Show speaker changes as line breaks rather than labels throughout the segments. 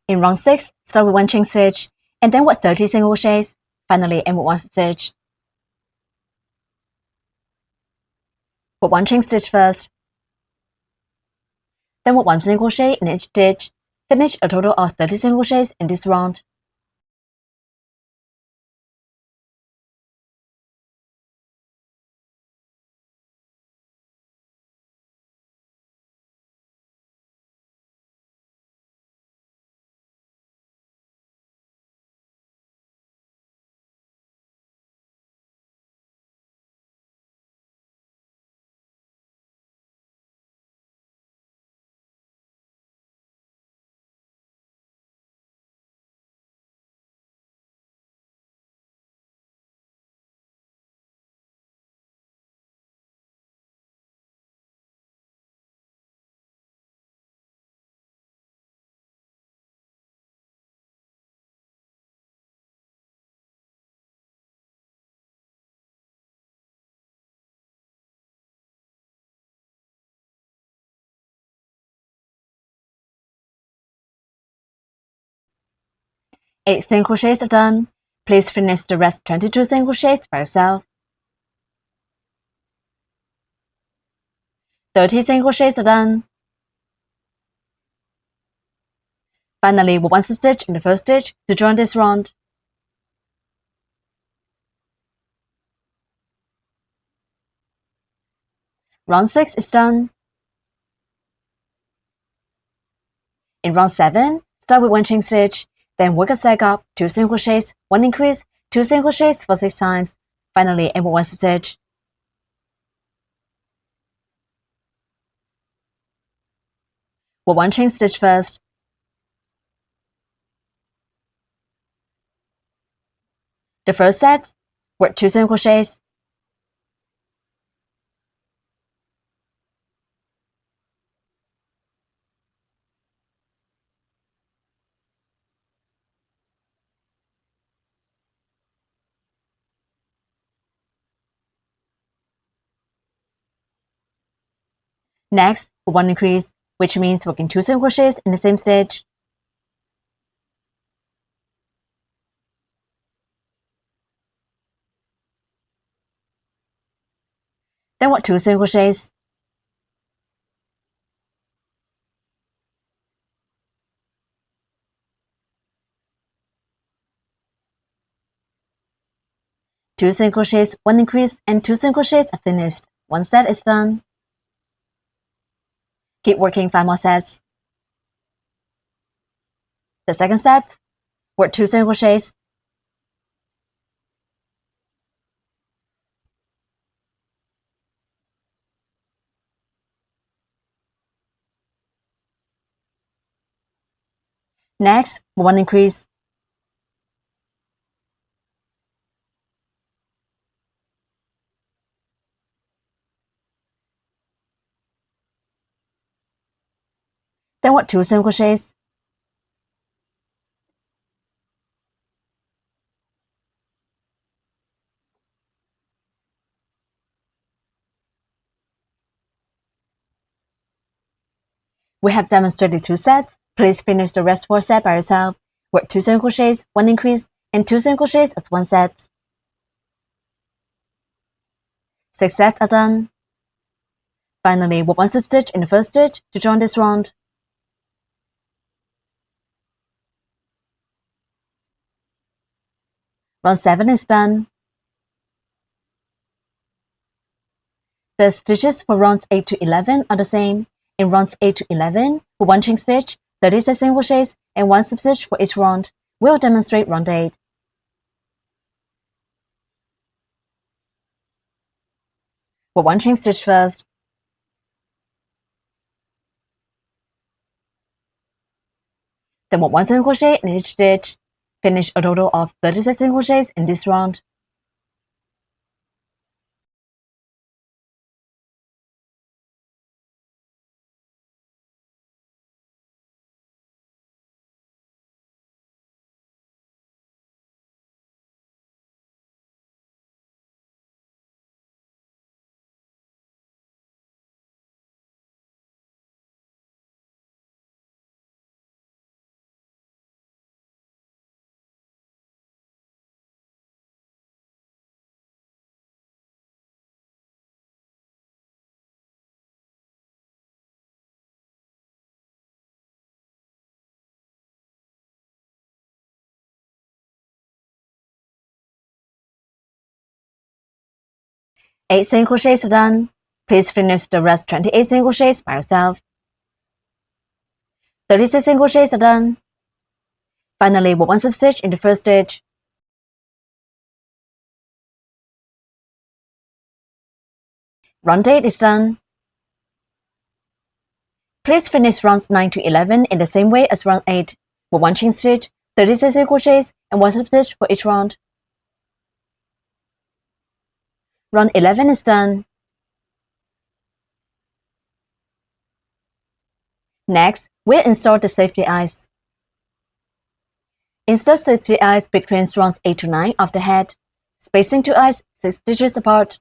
In round 6, start with 1 chain stitch, and then work 30 single crochets. Finally, end with 1 stitch. Put 1 chain stitch first, then work 1 single crochet in each stitch. Finish a total of 30 single crochets in this round. Eight single crochets are done. Please finish the rest 22 single crochets by yourself. 30 single crochets are done. Finally, work 1 stitch in the first stitch to join this round. Round 6 is done. In round 7, start with 1 chain stitch, then work a sag up, 2 single crochets, 1 increase, 2 single crochets for 6 times. Finally, end with 1 stitch. Work 1 chain stitch first, the first set, work 2 single crochets. Next, work 1 increase, which means working 2 single crochets in the same stitch. Then work 2 single crochets. Two single crochets, 1 increase, and 2 single crochets are finished. 1 set is done. Keep working 5 more sets. The second set, work 2 single crochets. Next, 1 increase. Then work 2 single crochets. We have demonstrated 2 sets. Please finish the rest 4 sets by yourself. Work 2 single crochets, 1 increase, and 2 single crochets as 1 set. 6 sets are done. Finally, work 1 slip stitch in the first stitch to join this round. Round 7 is done. The stitches for rounds 8 to 11 are the same. In rounds 8 to 11, for 1 chain stitch, 36 single crochets, and 1 slip stitch for each round. We'll demonstrate round 8. For 1 chain stitch first, then work 1 single crochet in each stitch. Finish a total of 36 single crochets in this round. 8 single crochets are done. Please finish the rest 28 single crochets by yourself. 36 single crochets are done. Finally, work 1 slip stitch in the first stitch. Round 8 is done. Please finish rounds 9 to 11 in the same way as round 8, with 1 chain stitch, 36 single crochets, and 1 slip stitch for each round. Round 11 is done. Next, we'll install the safety eyes. Insert safety eyes between rounds 8 to 9 of the head, spacing 2 eyes 6 stitches apart.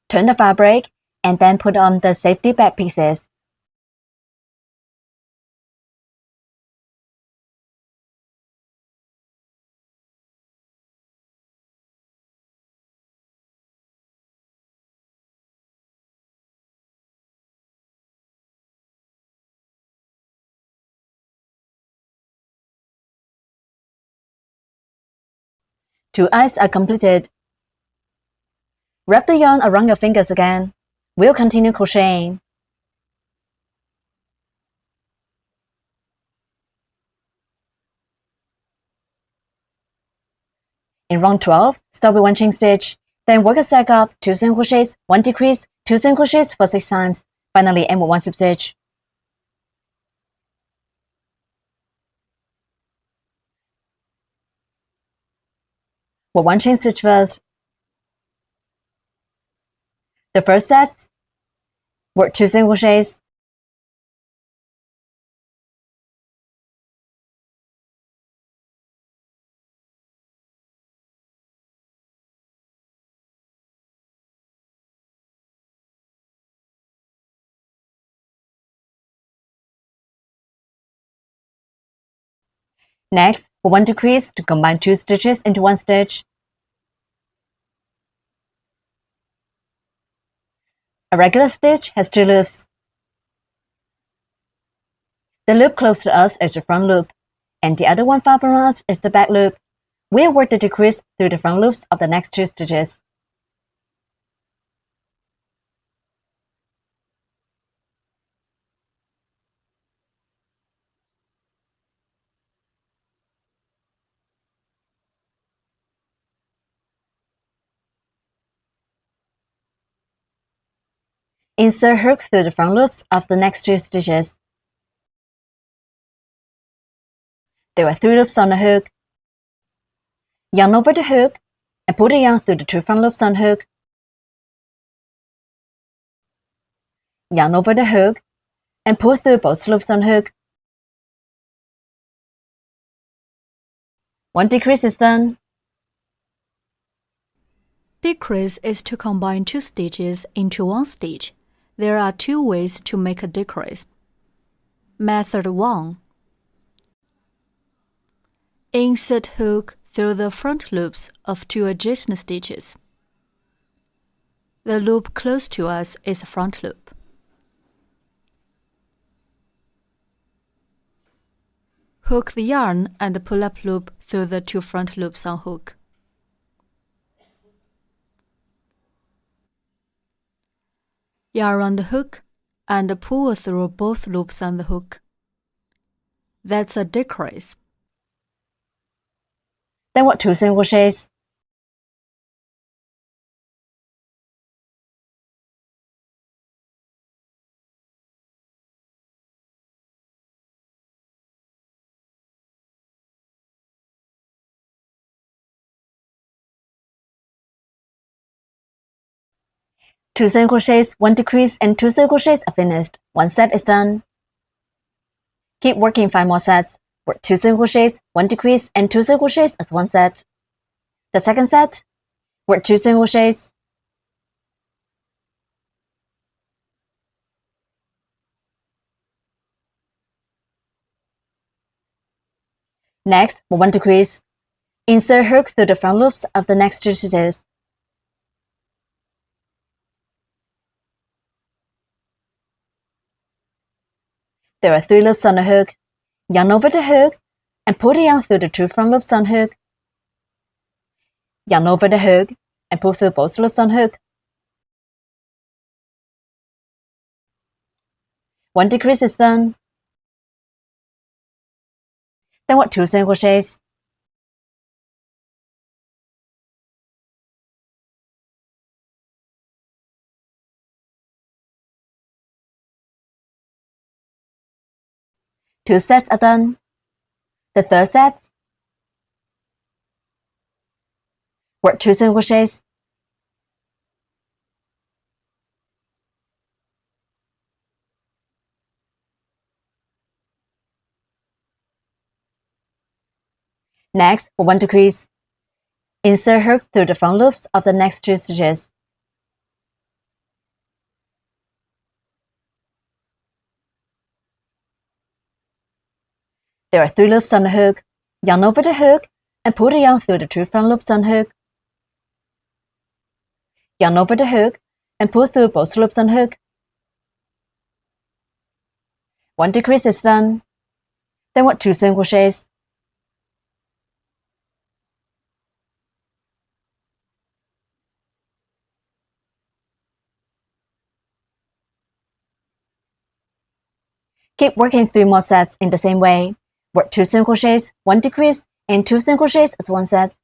Turn the fabric, and then put on the safety back pieces. Two eyes are completed. Wrap the yarn around your fingers again. We'll continue crocheting. In round 12, start with 1 chain stitch, then work a cycle of 2 single crochets, 1 decrease, 2 single crochets for 6 times. Finally, end with 1 slip stitch. Work 1 chain stitch first. The first set, work 2 single crochets. Next, work 1 decrease to combine 2 stitches into 1 stitch. A regular stitch has 2 loops. The loop close to us is the front loop, and the other one far from us is the back loop. We'll work the decrease through the front loops of the next 2 stitches. Insert hook through the front loops of the next 2 stitches. There are 3 loops on the hook. Yarn over the hook and pull the yarn through the 2 front loops on hook. Yarn over the hook and pull through both loops on hook. 1 decrease is done.
Decrease is to combine 2 stitches into 1 stitch. There are 2 ways to make a decrease. Method 1. Insert hook through the front loops of 2 adjacent stitches. The loop close to us is the front loop. Hook the yarn and pull up loop through the 2 front loops on hook. Yarn around the hook and pull through both loops on the hook. That's a decrease.
Then work 2 single crochets. 2 single crochets, 1 decrease, and 2 single crochets are finished. One set is done. Keep working 5 more sets. Work 2 single crochets, 1 decrease, and 2 single crochets as one set. The second set, work 2 single crochets. Next, 1 decrease. Insert hook through the front loops of the next 2 stitches. There are 3 loops on the hook. Yarn over the hook and pull the yarn through the 2 front loops on hook. Yarn over the hook and pull through both loops on hook. 1 decrease is done. Then work 2 single crochets. Two sets are done. The third set, work 2 single crochets. Next, 1 decrease. Insert hook through the front loops of the next 2 stitches. There are 3 loops on the hook. Yarn over the hook and pull the yarn through the 2 front loops on hook. Yarn over the hook and pull through both loops on hook. 1 decrease is done. Then work 2 single crochets. Keep working 3 more sets in the same way. Work 2 single crochets, 1 decrease, and 2 single crochets as one set.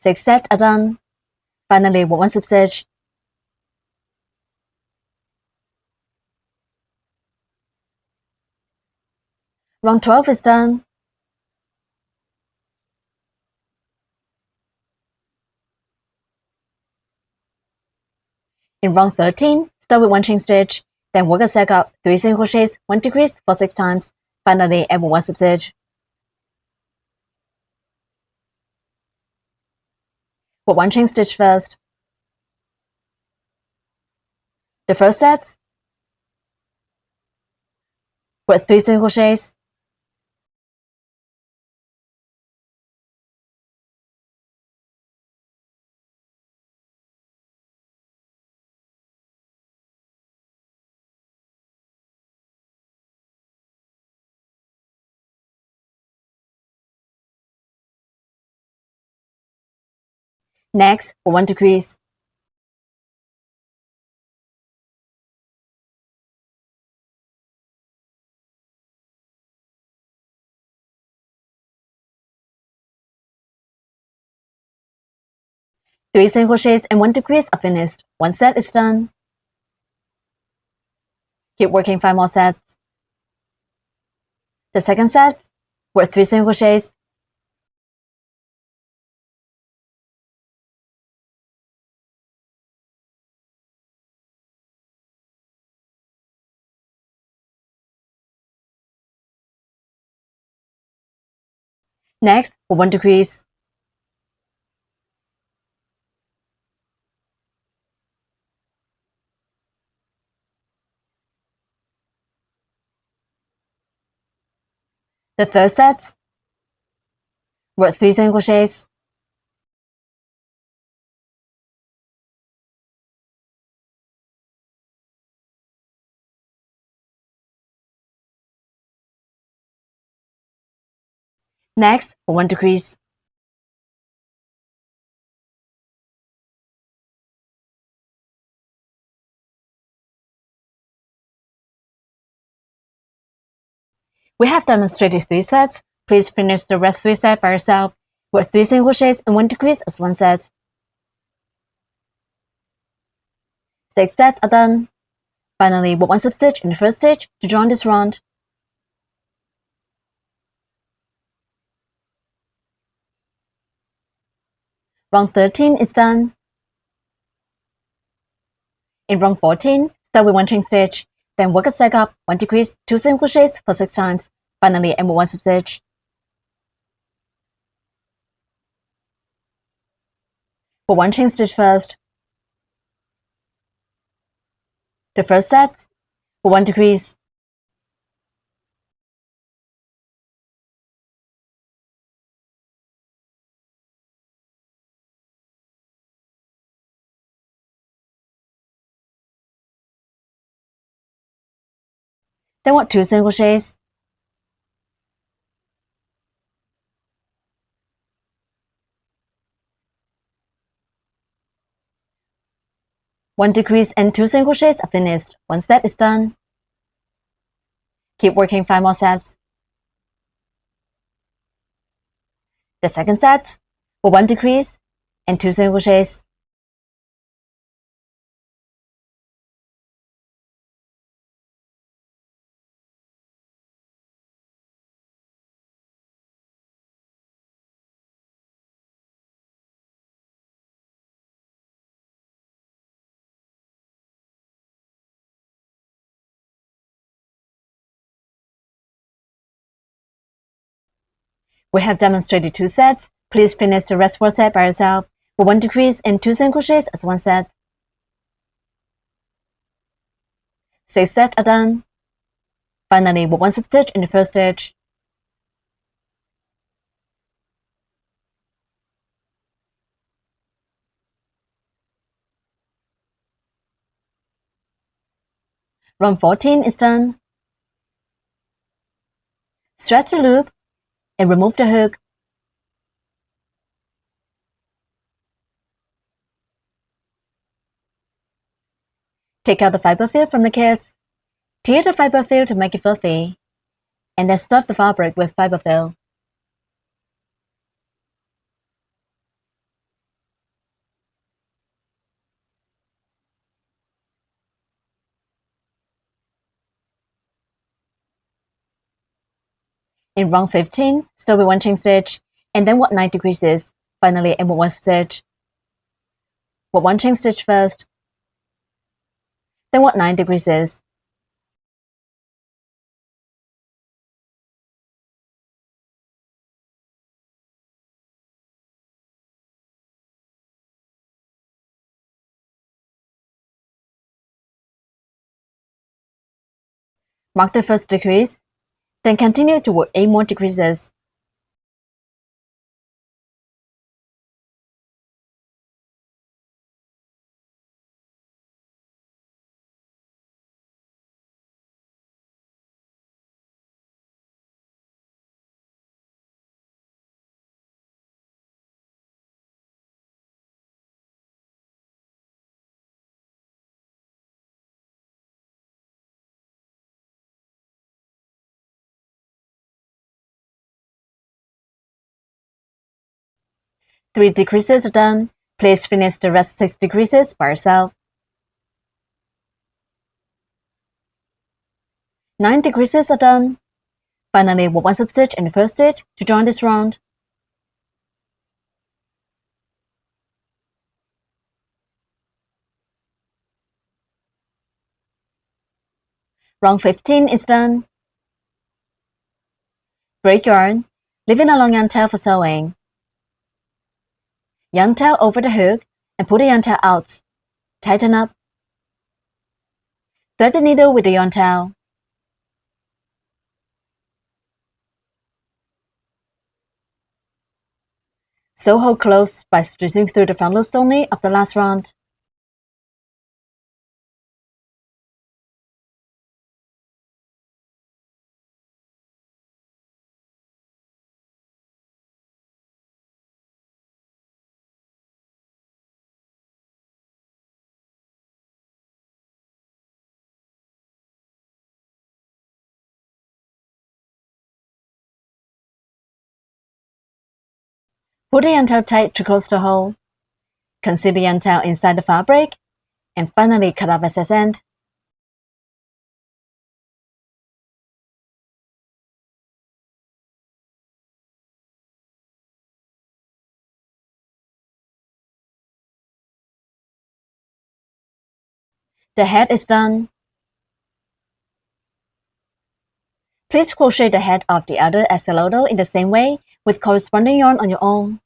Six sets are done. Finally, work 1 slip stitch. Round 12 is done. In round 13, start with 1 chain stitch, then work a circle up 3 single crochets, 1 decrease for 6 times. Finally, add 1 slip stitch. Work 1 chain stitch first. The first set, work 3 single crochets. Next, work 1 decrease. 3 single crochets and 1 decrease are finished. One set is done. Keep working 5 more sets. The second set, work 3 single crochets. Next, for 1 decrease. The third set, work 3 single crochets. Next, for 1 decrease. We have demonstrated 3 sets. Please finish the rest 3 sets by yourself. Work 3 single crochets and 1 decrease as 1 set. 6 sets are done. Finally, work 1 slip stitch in the first stitch to join this round. Round 13 is done. In round 14, start with 1 chain stitch, then work a sag up, 1 decrease, 2 single crochets for 6 times. Finally, end with 1 slip stitch. For 1 chain stitch first. The first set, for 1 decrease. Then work 2 single crochets. One decrease and 2 single crochets are finished. 1 set is done. Keep working 5 more sets. The second set, for 1 decrease and 2 single crochets. We have demonstrated 2 sets. Please finish the rest 4 sets by yourself. For 1 decrease and 2 single crochets as 1 set. 6 sets are done. Finally, work 1 slip stitch in the first stitch. Round 14 is done. Stretch the loop and remove the hook. Take out the fiber fill from the kits. Tear the fiber fill to make it fluffy, and then stuff the fabric with fiber fill. In round 15, start with 1 chain stitch, and then work 9 decreases. Finally, end with 1 stitch. Work 1 chain stitch first, then work 9 decreases. Mark the first decrease, then continue to work 8 more decreases. Three decreases are done. Please finish the rest 6 decreases by yourself. 9 decreases are done. Finally, work 1 substitch in the first stitch to join this round. Round 15 is done. Break yarn, leaving a long yarn tail for sewing. Yarn tail over the hook and pull the yarn tail out. Tighten up. Thread the needle with the yarn tail. Sew hole close by stitching through the front loops only of the last round. Pull the yarn tail tight to close the hole. Conceal the yarn tail inside the fabric, and finally cut off excess end. The head is done. Please crochet the head of the other axolotl in the same way with corresponding yarn on your own.